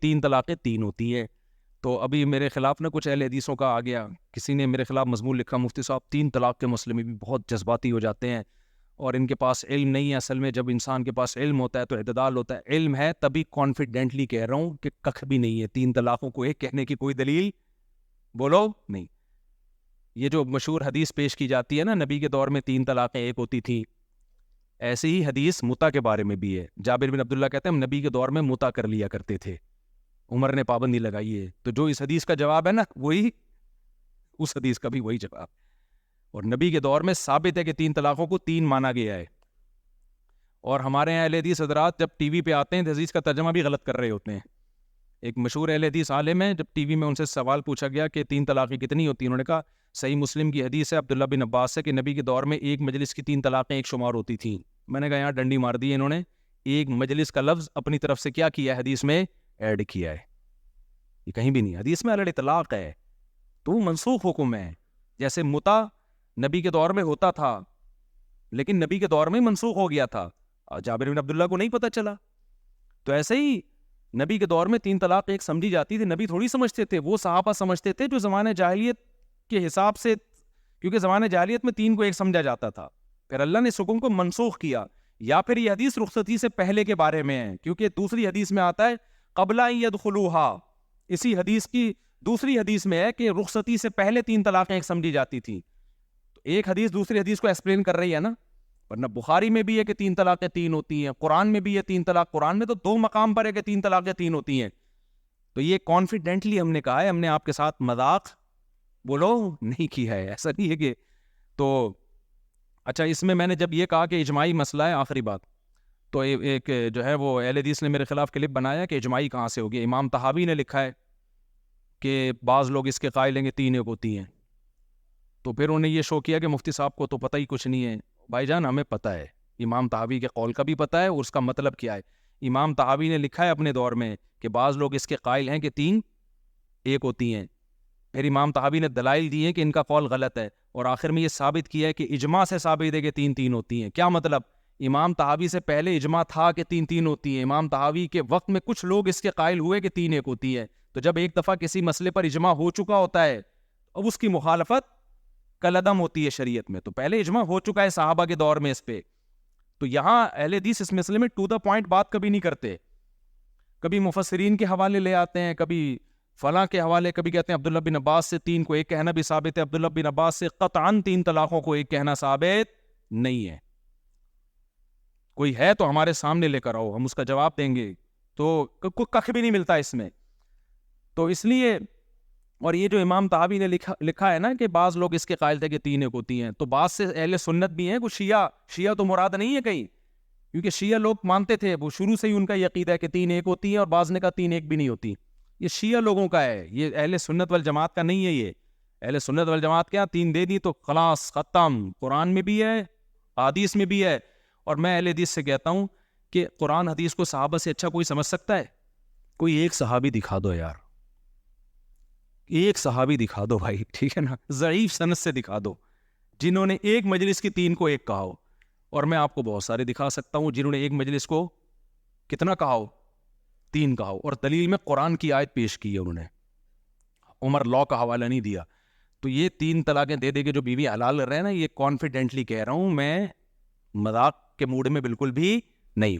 3 طلاقیں 3 ہوتی ہیں. تو ابھی میرے خلاف نا کچھ اہل حدیثوں کا آ گیا, کسی نے میرے خلاف مضمون لکھا, مفتی صاحب 3 طلاق کے مسئلے میں بھی بہت جذباتی ہو جاتے ہیں اور ان کے پاس علم نہیں ہے. اصل میں جب انسان کے پاس علم ہوتا ہے تو اعتدال ہوتا ہے. علم ہے تبھی کانفیڈنٹلی کہہ رہا ہوں کہ کخ بھی نہیں ہے, 3 طلاقوں کو ایک کہنے کی کوئی دلیل بولو نہیں. یہ جو مشہور حدیث پیش کی جاتی ہے نا, نبی کے دور میں 3 طلاقیں ایک ہوتی تھی, ایسی ہی حدیث متا کے بارے میں بھی ہے. جابر بن عبداللہ کہتے ہیں ہم نبی کے دور میں متا کر لیا کرتے تھے, عمر نے پابندی لگائی ہے. تو جو اس حدیث کا جواب ہے نا, وہی اس حدیث کا بھی وہی جواب. اور نبی کے دور میں ثابت ہے کہ 3 طلاقوں کو 3 مانا گیا ہے. اور ہمارے یہاں اہل حدیث حضرات جب ٹی وی پہ آتے ہیں تو حدیث کا ترجمہ بھی غلط کر رہے ہوتے ہیں. ایک مشہور اہل حدیث عالم ہے, جب ٹی وی میں ان سے سوال پوچھا گیا کہ 3 طلاقیں کتنی ہوتی ہیں, انہوں نے کہا صحیح مسلم کی حدیث ہے عبداللہ بن عباس سے کہ نبی کے دور میں ایک مجلس کی 3 طلاقیں ایک شمار ہوتی تھیں. میں نے کہا یہاں ڈنڈی مار دی انہوں نے, ایک مجلس کا لفظ اپنی طرف سے کیا کیا ہے, حدیث میں ایڈ کیا ہے. یہ کہیں بھی نہیں, حدیث میں علی طلاق ہے تو منسوخ حکم ہے. جیسے متا نبی کے دور میں ہوتا تھا لیکن نبی کے دور میں منسوخ ہو گیا تھا, جابر بن عبداللہ کو نہیں پتہ چلا. تو ایسے ہی نبی کے دور میں 3 طلاق ایک سمجھی جاتی تھی. نبی تھوڑی سمجھتے تھے, وہ صحابہ سمجھتے تھے جو زمانے جاہلیت کے حساب سے, کیونکہ زمانے جاہلیت میں 3 کو ایک سمجھا جاتا تھا. پھر اللہ نے اس حکم کو منسوخ کیا. یا پھر یہ حدیث رخصتی سے پہلے کے بارے میں ہے, کیونکہ دوسری حدیث میں آتا ہے قبل ان یدخلوها. اسی حدیث کی دوسری حدیث میں ہے کہ رخصتی سے پہلے 3 طلاقیں ایک سمجھی جاتی تھی. تو ایک حدیث دوسری حدیث کو ایکسپلین کر رہی ہے نا. ورنہ بخاری میں بھی ہے کہ 3 طلاقیں 3 ہوتی ہیں, قرآن میں بھی ہے 3 طلاق, قرآن میں تو 2 مقام پر ہے کہ 3 طلاقیں 3 ہوتی ہیں. تو یہ کانفیڈنٹلی ہم نے کہا ہے, ہم نے آپ کے ساتھ مذاق بولو نہیں کیا ہے, ایسا نہیں ہے کہ. تو اچھا, اس میں نے جب یہ کہا کہ اجماعی مسئلہ ہے, آخری بات, تو ایک جو ہے وہ اہل حدیث نے میرے خلاف کلپ بنایا کہ اجماعی کہاں سے ہوگی. امام طحاوی نے لکھا ہے کہ بعض لوگ اس کے قائل ہیں کہ 3 ایک ہوتی ہیں. تو پھر انہوں نے یہ شو کیا کہ مفتی صاحب کو تو پتہ ہی کچھ نہیں ہے. بھائی جان ہمیں پتہ ہے, امام طحاوی کے قول کا بھی پتہ ہے اور اس کا مطلب کیا ہے. امام طحاوی نے لکھا ہے اپنے دور میں کہ بعض لوگ اس کے قائل ہیں کہ 3 ایک ہوتی ہیں. پھر امام طحاوی نے دلائل دی ہیں کہ ان کا قول غلط ہے, اور آخر میں یہ ثابت کیا ہے کہ اجماع سے ثابت ہے کہ 3 ہوتی ہیں. کیا مطلب؟ امام طحاوی سے پہلے اجماع تھا کہ 3 ہوتی ہیں. امام طحاوی کے وقت میں کچھ لوگ اس کے قائل ہوئے کہ 3 ایک ہوتی ہے. تو جب ایک دفعہ کسی مسئلے پر اجماع ہو چکا ہوتا ہے, اب اس کی مخالفت کالعدم ہوتی ہے شریعت میں. تو پہلے اجماع ہو چکا ہے صحابہ کے دور میں اس پہ. تو یہاں اہل حدیث اس مسئلے میں ٹو دا پوائنٹ بات کبھی نہیں کرتے. کبھی مفسرین کے حوالے لے آتے ہیں, کبھی فلاں کے حوالے, کبھی کہتے ہیں عبداللہ بن عباس سے 3 کو ایک کہنا بھی ثابت ہے. عبداللہ بن عباس سے قطعاً 3 طلاقوں کو ایک کہنا ثابت نہیں ہے. کوئی ہے تو ہمارے سامنے لے کر آؤ, ہم اس کا جواب دیں گے. تو کخ بھی نہیں ملتا اس میں. تو اس لیے, اور یہ جو امام طحاوی نے لکھا ہے نا کہ بعض لوگ اس کے قائل تھے کہ 3 ایک ہوتی ہیں, تو بعض سے اہل سنت بھی ہیں, کچھ شیعہ تو مراد نہیں ہے کہیں, کیونکہ شیعہ لوگ مانتے تھے, وہ شروع سے ہی ان کا یہ عقیدہ ہے کہ 3 ایک ہوتی ہیں, اور بعض نے کہا 3 ایک بھی نہیں ہوتی. یہ شیعہ لوگوں کا ہے, یہ اہل سنت والجماعت کا نہیں ہے. یہ اہل سنت والجماعت کیا 3 دے دی تو خلاص ختم. قرآن میں بھی ہے, حدیث میں بھی ہے. اور میں اہل حدیث سے کہتا ہوں کہ قرآن حدیث کو صحابہ سے اچھا کوئی سمجھ سکتا ہے؟ کوئی ایک صحابی دکھا دو یار, ایک صحابی دکھا دو بھائی, ٹھیک ہے نا, ضعیف سند سے دکھا دو جنہوں نے ایک مجلس کی 3 کو ایک کہا ہو. اور میں آپ کو بہت سارے دکھا سکتا ہوں جنہوں نے ایک مجلس کو کتنا کہا ہو, 3 کہا ہو, اور دلیل میں قرآن کی آیت پیش کی ہے انہوں نے, عمر لا کا حوالہ نہیں دیا. تو یہ 3 طلاقیں دے دے کے جو بیوی حلال کر رہے ہیں نا, یہ کانفیڈنٹلی کہہ رہا ہوں میں, مذاق کے موڈ میں بالکل بھی نہیں.